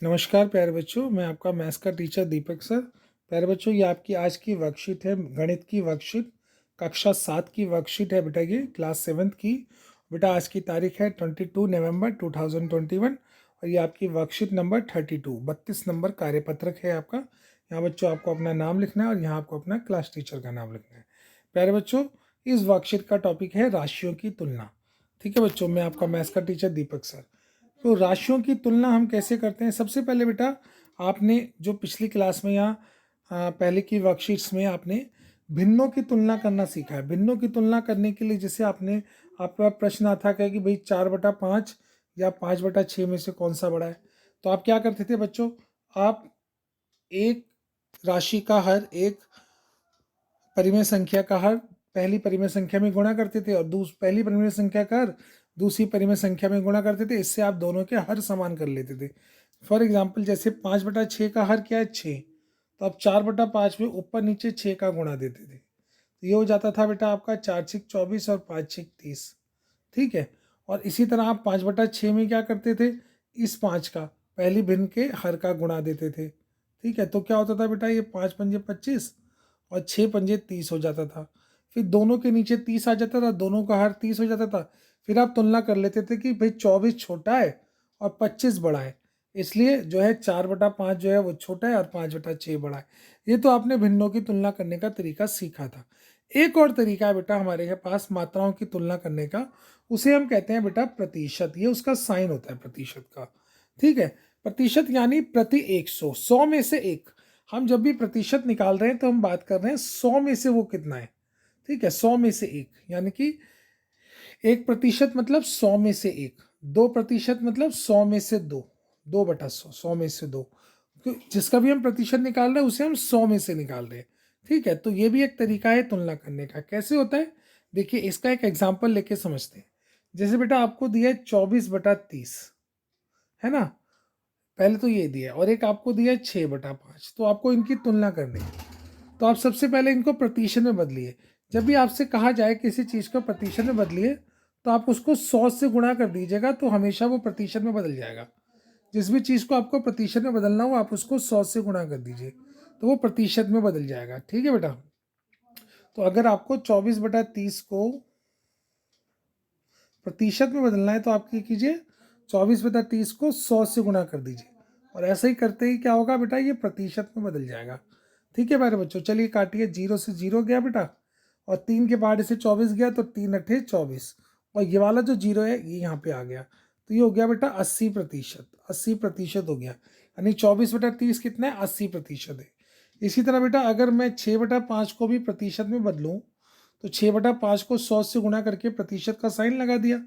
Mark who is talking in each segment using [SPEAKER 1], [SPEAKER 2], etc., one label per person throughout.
[SPEAKER 1] नमस्कार प्यारे बच्चों, मैं आपका मैथ्स का टीचर दीपक सर। प्यारे बच्चों, ये आपकी आज की वर्कशीट है, गणित की वर्कशीट, कक्षा 7 की वर्कशीट है बेटा, ये क्लास 7 की। बेटा आज की तारीख है 22 नवंबर 2021 और ये आपकी वर्कशीट नंबर 32 नंबर कार्यपत्रक है आपका। यहाँ बच्चों आपको अपना नाम लिखना है और यहाँ आपको अपना क्लास टीचर का नाम लिखना है। प्यारे बच्चों, इस वर्कशीट का टॉपिक है राशियों की तुलना। ठीक है बच्चों, मैं आपका मैथ्स का टीचर दीपक सर। तो राशियों की तुलना हम कैसे करते हैं? सबसे पहले बेटा, आपने जो पिछली क्लास में या पहले की वर्कशीट्स में आपने भिन्नों की तुलना करना सीखा है। भिन्नों की तुलना करने के लिए जैसे आपका प्रश्न आता है कि भाई 4/5 या 5/6 में से कौन सा बड़ा है, तो आप क्या करते थे बच्चों? आप एक राशि का हर एक परिमेय संख्या का हर पहली परिमेय संख्या में गुणा करते थे और पहली परिमेय संख्या का हर दूसरी परिमेय संख्या में गुणा करते थे। इससे आप दोनों के हर समान कर लेते थे। फॉर एग्जाम्पल, जैसे 5/6 का हर क्या है? 6, तो आप 4/5 में ऊपर नीचे 6 का गुणा देते थे, तो ये हो जाता था बेटा आपका 4×6 = 24 और 5×6 = 30। ठीक है। और इसी तरह आप 5/6 में क्या करते थे? इस 5 का पहली भिन्न के हर का गुणा देते थे। ठीक है, तो क्या होता था बेटा? ये 5×5 = 25 और 6×5 = 30 हो जाता था। फिर दोनों के नीचे 30 आ जाता था, दोनों का हर 30 हो जाता था। फिर आप तुलना कर लेते थे कि भाई 24 छोटा है और 25 बड़ा है, इसलिए जो है 4/5 जो है वो छोटा है और 5/6 बड़ा है। ये तो आपने भिन्नों की तुलना करने का तरीका सीखा था। एक और तरीका है बेटा हमारे पास मात्राओं की तुलना करने का, उसे हम कहते हैं बेटा प्रतिशत। ये उसका साइन होता है प्रतिशत का। ठीक है, प्रतिशत यानी प्रति 100, 100 में से एक। हम जब भी प्रतिशत निकाल रहे हैं तो हम बात कर रहे हैं 100 में से वो कितना है। ठीक है, 100 में से एक, यानी कि 1% मतलब 100 में से एक, 2% मतलब 100 में से दो, 2/100, 100 में से दो। तो जिसका भी हम प्रतिशत निकाल रहे हैं उसे हम 100 में से निकाल रहे हैं। ठीक है, तो ये भी एक तरीका है तुलना करने का। कैसे होता है देखिए, इसका एक एग्जाम्पल लेके समझते हैं। जैसे बेटा आपको दिया है 24/30, है ना? पहले तो ये दिया है और एक आपको दिया है 6/5, तो आपको इनकी तुलना करनी है। तो आप सबसे पहले इनको प्रतिशत में बदलिए। जब भी आपसे कहा जाए किसी चीज़ को प्रतिशत में बदलिए, तो आप उसको 100 से गुणा कर दीजिएगा, तो हमेशा वो प्रतिशत में बदल जाएगा। जिस भी चीज़ को आपको प्रतिशत में बदलना हो, आप उसको 100 से गुणा कर दीजिए, तो वो प्रतिशत में बदल जाएगा। ठीक है बेटा? तो अगर आपको 24/30 को प्रतिशत में बदलना है तो आप क्या कीजिए, 24/30 को 100 से गुणा कर दीजिए, और ऐसे ही करते ही क्या होगा बेटा, ये प्रतिशत में बदल जाएगा। ठीक है मेरे बच्चों, चलिए काटिए। 0 से 0 गया बेटा, और 3 के बाद इसे 24 गया, तो 3×8 = 24, और ये वाला जो 0 है ये यहाँ पे आ गया, तो ये हो गया बेटा 80%। 80% हो गया, यानी 24/30 कितना है? 80% है। इसी तरह बेटा अगर मैं 6/5 को भी प्रतिशत में बदलूँ, तो 6/5 को 100 से गुणा करके प्रतिशत का साइन लगा दिया।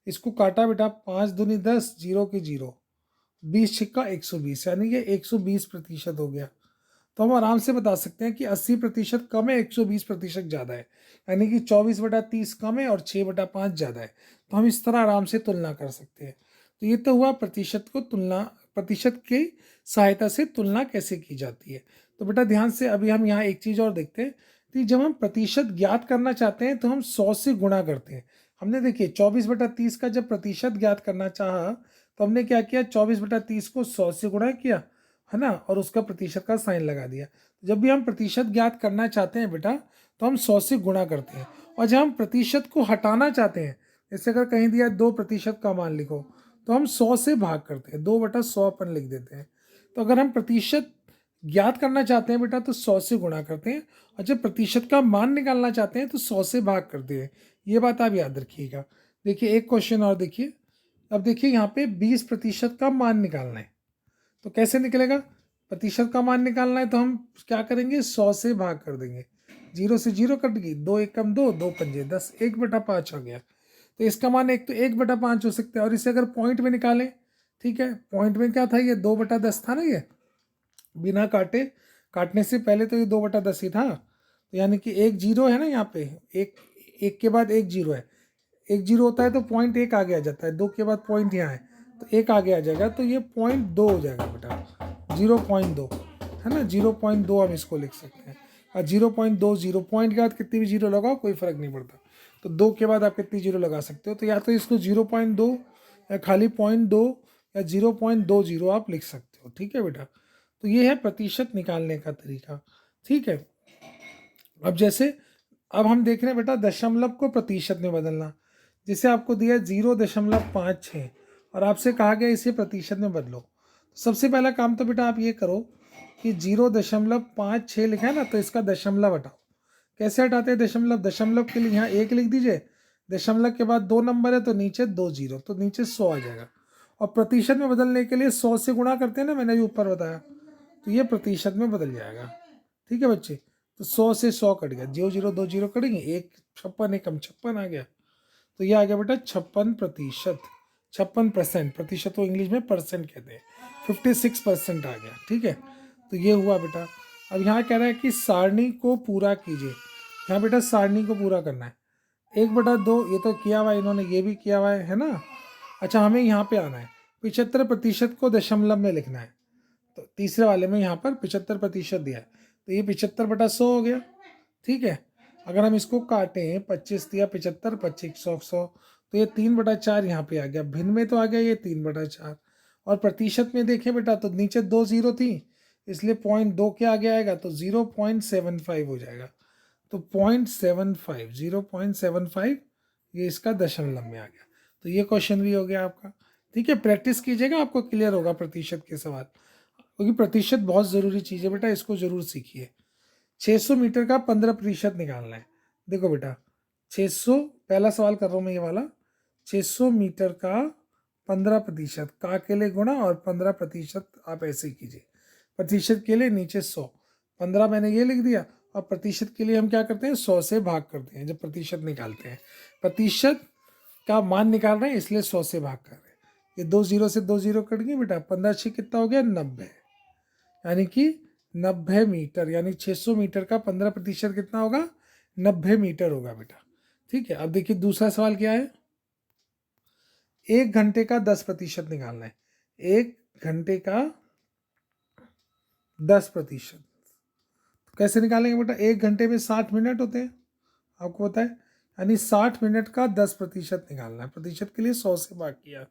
[SPEAKER 1] इसको काटा बेटा, 5×2 = 10, 0 के 0, 20×6 = 120, यानी कि 120% हो गया। तो हम आराम से बता सकते हैं कि 80% कम है, 120% ज़्यादा है, यानी कि 24/30 कम है और 6/5 ज़्यादा है। तो हम इस तरह आराम से तुलना कर सकते हैं। तो ये तो हुआ प्रतिशत की सहायता से तुलना कैसे की जाती है। तो बेटा ध्यान से अभी हम यहाँ एक चीज़ और देखते हैं कि जब हम प्रतिशत ज्ञात करना चाहते हैं तो हम 100 से गुणा करते हैं। हमने देखिए 24/30 का जब प्रतिशत ज्ञात करना चाहा, तो हमने क्या किया, 24/30 को 100 से गुणा किया, है ना, और उसका प्रतिशत का साइन लगा दिया। जब भी हम प्रतिशत ज्ञात करना चाहते हैं बेटा, तो हम 100 से गुणा करते हैं, और जब हम प्रतिशत को हटाना चाहते हैं, जैसे अगर कहीं दिया 2% का मान लिखो, तो हम 100 से भाग करते हैं, 2/100 अपन लिख देते हैं। तो अगर हम प्रतिशत ज्ञात करना चाहते हैं बेटा, तो 100 से गुणा करते हैं, और जब प्रतिशत का मान निकालना चाहते हैं तो 100 से भाग करते हैं। ये बात आप याद रखिएगा। देखिए एक क्वेश्चन और देखिए। अब देखिए यहाँ पे 20% का मान निकालना है, तो कैसे निकलेगा? प्रतिशत का मान निकालना है तो हम क्या करेंगे, 100 से भाग कर देंगे। 0 से 0 कट गई, 2 एकम 2, 2×5 = 10, 1/5 हो गया। तो इसका मान एक तो 1/5 हो सकता है, और इसे अगर पॉइंट में निकालें, ठीक है, पॉइंट में क्या था, ये 2/10 था ना, ये बिना काटने से पहले तो ये 2/10 ही था। तो यानी कि एक जीरो है ना यहाँ पे, एक एक के बाद एक जीरो है, एक जीरो होता है तो पॉइंट एक आगे आ जाता है, 2 के बाद पॉइंट यहाँ है तो एक आगे आ जाएगा, तो ये 0.2 हो जाएगा बेटा, 0.2, है ना, 0.2 हम इसको लिख सकते हैं। और 0.2, 0 पॉइंट के बाद कितनी भी जीरो लगाओ कोई फर्क नहीं पड़ता, तो 2 के बाद आप कितनी जीरो लगा सकते हो, तो या तो इसको 0.2 या खाली 0.2 या 0.20 आप लिख सकते हो। को, ठीक है बेटा। तो ये है प्रतिशत निकालने का तरीका, ठीक है। अब जैसे अब हम देख रहे हैं बेटा दशमलव को प्रतिशत में बदलना। जैसे आपको दिया 0.56 और आपसे कहा गया इसे प्रतिशत में बदलो। तो सबसे पहला काम तो बेटा आप ये करो कि 0.56 लिखा है ना, तो इसका दशमलव हटाओ। कैसे हटाते हैं दशमलव? दशमलव के लिए यहाँ 1 लिख दीजिए, दशमलव के बाद 2 नंबर है तो नीचे 2 जीरो, तो नीचे 100 आ जाएगा। और प्रतिशत में बदलने के लिए 100 से गुणा करते हैं ना, मैंने भी ऊपर बताया, तो ये प्रतिशत में बदल जाएगा, ठीक है बच्चे। तो 100 से 100 कट गया, 0 0 2 जीरो कटेंगे, 1 56 एक कम 56 आ गया, तो ये आ गया बेटा 56%। 56%, प्रतिशत को इंग्लिश में परसेंट कहते हैं, 56% आ गया, ठीक है। तो ये हुआ बेटा। अब यहाँ कह रहा है कि सारणी को पूरा कीजिए। यहाँ बेटा सारणी को पूरा करना है, 1/2 ये तो किया हुआ है इन्होंने, ये भी किया हुआ है ना। अच्छा हमें यहाँ पे आना है, 75% को दशमलव में लिखना है। तो तीसरे वाले में यहाँ पर 75% दिया है, तो ये 75/100 हो गया, ठीक है। अगर हम इसको काटें, 25 दिया 75, 25 100 100, तो ये 3/4 यहाँ पे आ गया, भिन्न में तो आ गया ये 3/4। और प्रतिशत में देखें बेटा तो नीचे 2 जीरो थी, इसलिए 0.2 के आगे आएगा तो 0.75 हो जाएगा। तो 0.75, 0.75 ये इसका दशमलव में आ गया। तो ये क्वेश्चन भी हो गया आपका, ठीक है। प्रैक्टिस कीजिएगा, आपको क्लियर होगा प्रतिशत के सवाल, क्योंकि प्रतिशत बहुत ज़रूरी चीज़ है बेटा, इसको ज़रूर सीखिए। 600 मीटर का 15% निकालना है। देखो बेटा 600, पहला सवाल कर रहा हूँ मैं ये वाला, 600 मीटर का 15%, का के लिए गुणा और 15% आप ऐसे कीजिए। प्रतिशत के लिए नीचे 100, 15 मैंने ये लिख दिया, और प्रतिशत के लिए हम क्या करते हैं 100 से भाग करते हैं जब प्रतिशत निकालते हैं। प्रतिशत का मान निकाल रहे हैं इसलिए 100 से भाग कर रहे हैं। ये 2 जीरो से 2 जीरो कट गए बेटा, 15 6 कितना हो गया 90, यानी कि 90 मीटर, यानी 600 मीटर का 15% कितना होगा 90 मीटर होगा बेटा, ठीक है। अब देखिए दूसरा सवाल क्या है, 1 घंटे का 10% निकालना है। 1 घंटे का 10%, तो कैसे निकालेंगे बेटा, 1 घंटे में 60 मिनट होते हैं, आपको पता है, यानी 60 मिनट का 10% निकालना है। प्रतिशत के लिए 100 से भाग किया,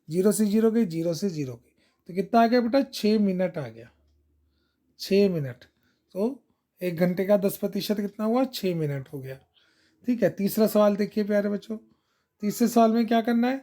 [SPEAKER 1] 0 से 0 गई, 0 से 0 गई, तो कितना आ गया बेटा 6 मिनट आ गया, 6 मिनट। तो 1 घंटे का 10% कितना हुआ 6 मिनट हो गया, ठीक है। तीसरा सवाल देखिए प्यारे बच्चों, तीसरे सवाल में क्या करना है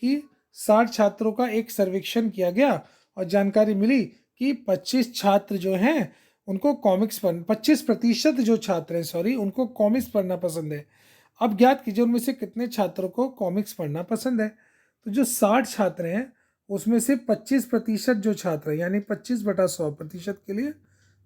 [SPEAKER 1] कि 60 छात्रों का एक सर्वेक्षण किया गया और जानकारी मिली कि 25 छात्र जो हैं उनको कॉमिक्स पढ़ 25% जो छात्र हैं सॉरी उनको कॉमिक्स पढ़ना पसंद है। अब ज्ञात कीजिए उनमें से कितने छात्रों को कॉमिक्स पढ़ना पसंद है। तो जो 60 छात्र हैं उसमें से 25% जो छात्र हैं, यानी 25/100, प्रतिशत के लिए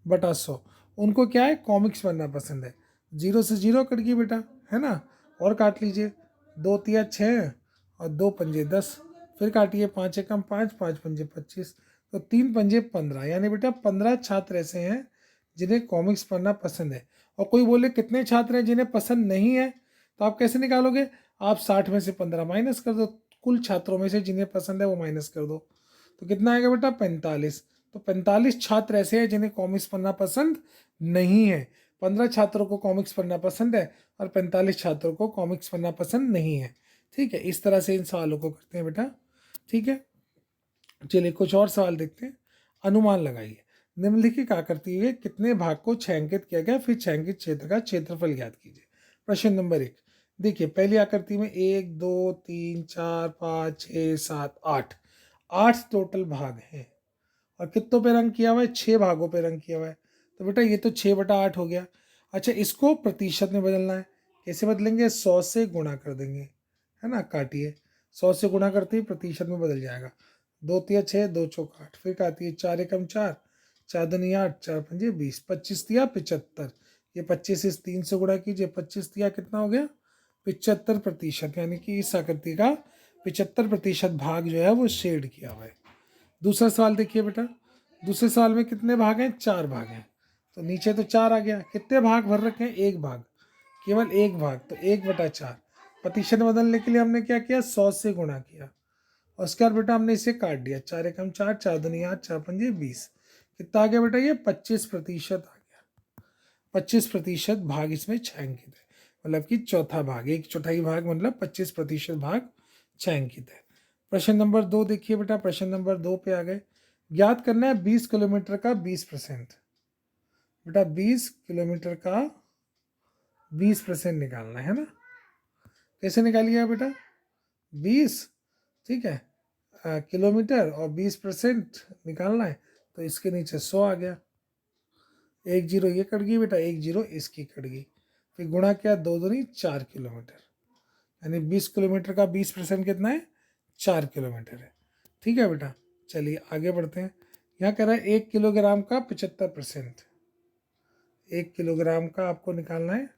[SPEAKER 1] बटा 100, उनको क्या है कॉमिक्स पढ़ना पसंद है। 0 से 0 कट गई बेटा, है ना। और काट लीजिए, 2 तिया 6 और 2 पंजे 10, फिर काटिए, 5 एकम 5, 5 पंजे 25, तो 3 पंजे 15, यानी बेटा 15 छात्र ऐसे हैं जिन्हें कॉमिक्स पढ़ना पसंद है। और कोई बोले कितने छात्र हैं जिन्हें पसंद नहीं है, तो आप कैसे निकालोगे, आप 60 में से 15 माइनस कर दो, कुल छात्रों में से जिन्हें पसंद है वो माइनस कर दो, तो कितना आएगा बेटा 45। तो 45 छात्र ऐसे हैं जिन्हें कॉमिक्स पढ़ना पसंद नहीं है। 15 छात्रों को कॉमिक्स पढ़ना पसंद है और 45 छात्रों को कॉमिक्स पढ़ना पसंद नहीं है, ठीक है। इस तरह से इन सवालों को करते हैं बेटा, ठीक है। चलिए कुछ और सवाल देखते हैं। अनुमान लगाइए, निम्नलिखित आकृति में कितने भाग को छायांकित किया गया, फिर छायांकित क्षेत्र का क्षेत्रफल ज्ञात कीजिए। प्रश्न नंबर 1, देखिए पहली आकृति में 1 2 3 4 5 6 7 8, 8 टोटल भाग हैं और कितनों पे रंग किया हुआ है 6 भागों पे रंग किया हुआ है। तो बेटा ये तो 6/8 हो गया। अच्छा इसको प्रतिशत में बदलना है, कैसे बदलेंगे 100 से गुणा कर देंगे, है ना। काटिए, 100 से गुणा करते ही प्रतिशत में बदल जाएगा। 2 तिया 6, 2 चौक 8, फिर काटिए, 4 एकम 4, 4 दूनी 8, 4 पंजे 20, 25 तिया 75, ये 25 इस 3 से गुणा कीजिए, 25 तिया कितना हो गया 75%, यानी कि इस आकृति का 75% भाग जो है वो शेड किया हुआ है। दूसरा सवाल देखिए बेटा, दूसरे सवाल में कितने भाग हैं 4 भाग हैं, तो नीचे तो 4 आ गया, कितने भाग भर रखे हैं 1 भाग, केवल 1 भाग, तो 1/4। प्रतिशत बदलने के लिए हमने क्या किया 100 से गुणा किया और उसके बाद बेटा हमने इसे काट दिया, 4 एकम 4, 4 दूनी 8, 4 पंजे 20, कितना आ गया बेटा ये 25% आ गया। 25% भाग इसमें छायांकित है, मतलब कि चौथा भाग, 1/4 भाग मतलब 25% भाग छायांकित है। प्रश्न नंबर 2 देखिए बेटा, प्रश्न नंबर 2 पे आ गए। ज्ञात करना है 20 किलोमीटर का 20%। बेटा 20 किलोमीटर का 20% निकालना है ना। कैसे निकालिएगा बेटा? 20, ठीक है, किलोमीटर और 20% निकालना है, तो इसके नीचे 100 आ गया। एक जीरो ये कट गई बेटा, एक जीरो इसकी कट गई, फिर गुणा किया, 2 दूनी 4 किलोमीटर, यानी 20 किलोमीटर का 20% कितना है? 4 किलोमीटर है। ठीक है बेटा, चलिए आगे बढ़ते हैं। यहाँ कह रहा है 1 किलोग्राम का 75%। 1 किलोग्राम का आपको निकालना है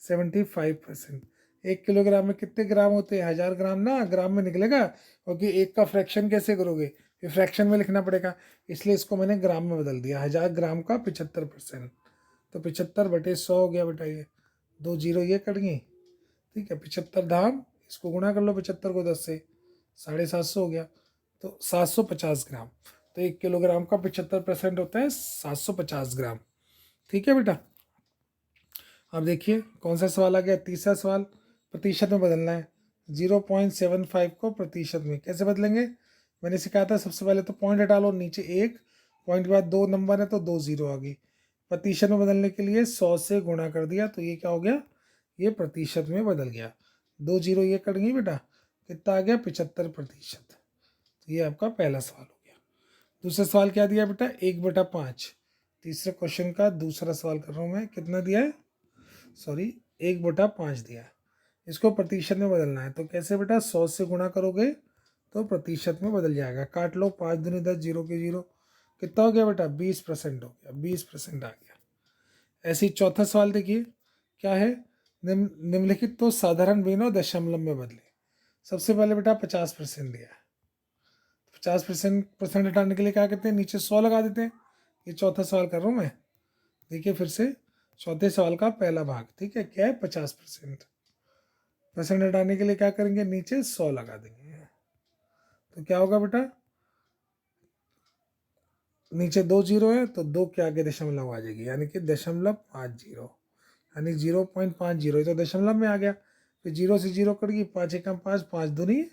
[SPEAKER 1] 75%। 1 किलोग्राम में कितने ग्राम होते हैं? 1000 ग्राम ना, ग्राम में निकलेगा, क्योंकि एक का फ्रैक्शन कैसे करोगे? फिर फ्रैक्शन में लिखना पड़ेगा, इसलिए इसको मैंने ग्राम में बदल दिया। 1000 ग्राम का 75%, तो 75/100 हो गया बेटा। ये 2 जीरो ये कट गई, ठीक है। 75 धाम, इसको गुणा कर लो 75 को 10 से, 750 हो गया, तो 750 ग्राम। तो 1 किलोग्राम का 75% होता है 750 ग्राम। ठीक है बेटा। अब देखिए कौन सा सवाल आ गया, तीसरा सवाल। प्रतिशत में बदलना है। 0.75 को प्रतिशत में कैसे बदलेंगे? मैंने सिखाया था, सबसे पहले तो पॉइंट हटा लो, नीचे 1 पॉइंट के बाद 2 नंबर है तो 2 जीरो आ गई। प्रतिशत में बदलने के लिए 100 से गुणा कर दिया, तो ये क्या हो गया? ये प्रतिशत में बदल गया। 2 जीरो ये कट गई बेटा, कितना आ गया? 75%। तो ये आपका पहला सवाल हो गया। दूसरा सवाल क्या दिया बेटा? 1/5। तीसरे क्वेश्चन का दूसरा सवाल कर रहा हूँ मैं, कितना दिया है? सॉरी, 1/5 दिया है। इसको प्रतिशत में बदलना है, तो कैसे बेटा? 100 से गुणा करोगे तो प्रतिशत में बदल जाएगा। काट लो, 5 दूनी 10, जीरो के जीरो, कितना हो गया बेटा? 20% हो गया, 20% आ गया। ऐसे ही चौथा सवाल देखिए, क्या है? निम्नलिखित तो साधारण भिन्न और दशमलव में बदले। सबसे पहले बेटा 50% दिया है, 50% हटाने के लिए क्या करते हैं? नीचे 100 लगा देते हैं। ये चौथा सवाल कर रहा हूँ मैं, देखिए फिर से, चौथे सवाल का पहला भाग, ठीक है, क्या है? 50%। परसेंट हटाने के लिए क्या करेंगे? नीचे 100 लगा देंगे, तो क्या होगा बेटा? नीचे 2 जीरो है तो 2 के आगे दशमलव आ जाएगी, यानी कि 0.50, यानी 0.50, ये तो दशमलव में आ गया। फिर जीरो से जीरो कट गई, 5 एकम 5, 5 दूनी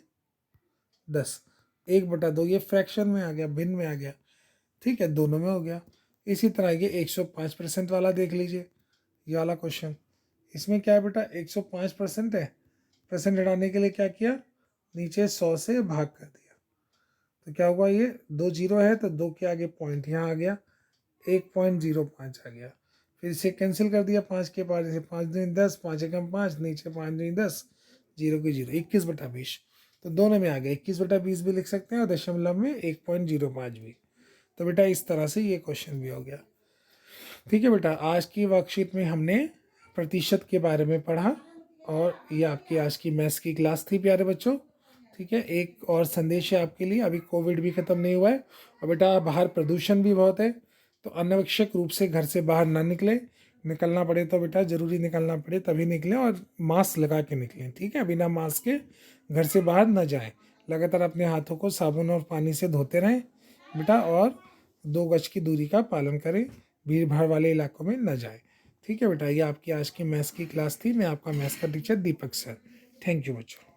[SPEAKER 1] 10, 1/2 ये फ्रैक्शन में आ गया, भिन्न में आ गया, ठीक है, दोनों में हो गया। इसी तरह ये 105% वाला देख लीजिए, ये वाला क्वेश्चन। इसमें क्या है बेटा? 105% है, परसेंट हटाने के लिए क्या किया? नीचे 100 से भाग कर दिया, तो क्या हुआ? ये 2 जीरो है तो 2 के आगे पॉइंट यहाँ आ गया, 1.05 आ गया। फिर इसे कैंसिल कर दिया, 5 के पास से, 5 दूनी 10, 5 एकम 5, नीचे 5 दूनी 10, जीरो के जीरो, 21/20, तो दोनों में आ गया। 21/20 भी लिख सकते हैं और दशमलव में 1.05 भी। तो बेटा इस तरह से ये क्वेश्चन भी हो गया। ठीक है बेटा, आज की वर्कशीट में हमने प्रतिशत के बारे में पढ़ा, और ये आपकी आज की मैथ्स की क्लास थी प्यारे बच्चों। ठीक है, एक और संदेश है आपके लिए, अभी कोविड भी ख़त्म नहीं हुआ है, और बेटा बाहर प्रदूषण भी बहुत है, तो अनावश्यक रूप से घर से बाहर ना निकले। निकलना पड़े तो बेटा ज़रूरी निकलना पड़े तभी निकलें, और मास्क लगा के निकलें, ठीक है, बिना मास्क के घर से बाहर ना जाएं। लगातार अपने हाथों को साबुन और पानी से धोते रहें बेटा, और 2 गज की दूरी का पालन करें, भीड़ भाड़ वाले इलाकों में न जाए। ठीक है बेटा, ये आपकी आज की मैथ्स की क्लास थी। मैं आपका मैथ्स का teacher Deepak sir. Thank you बच्चों।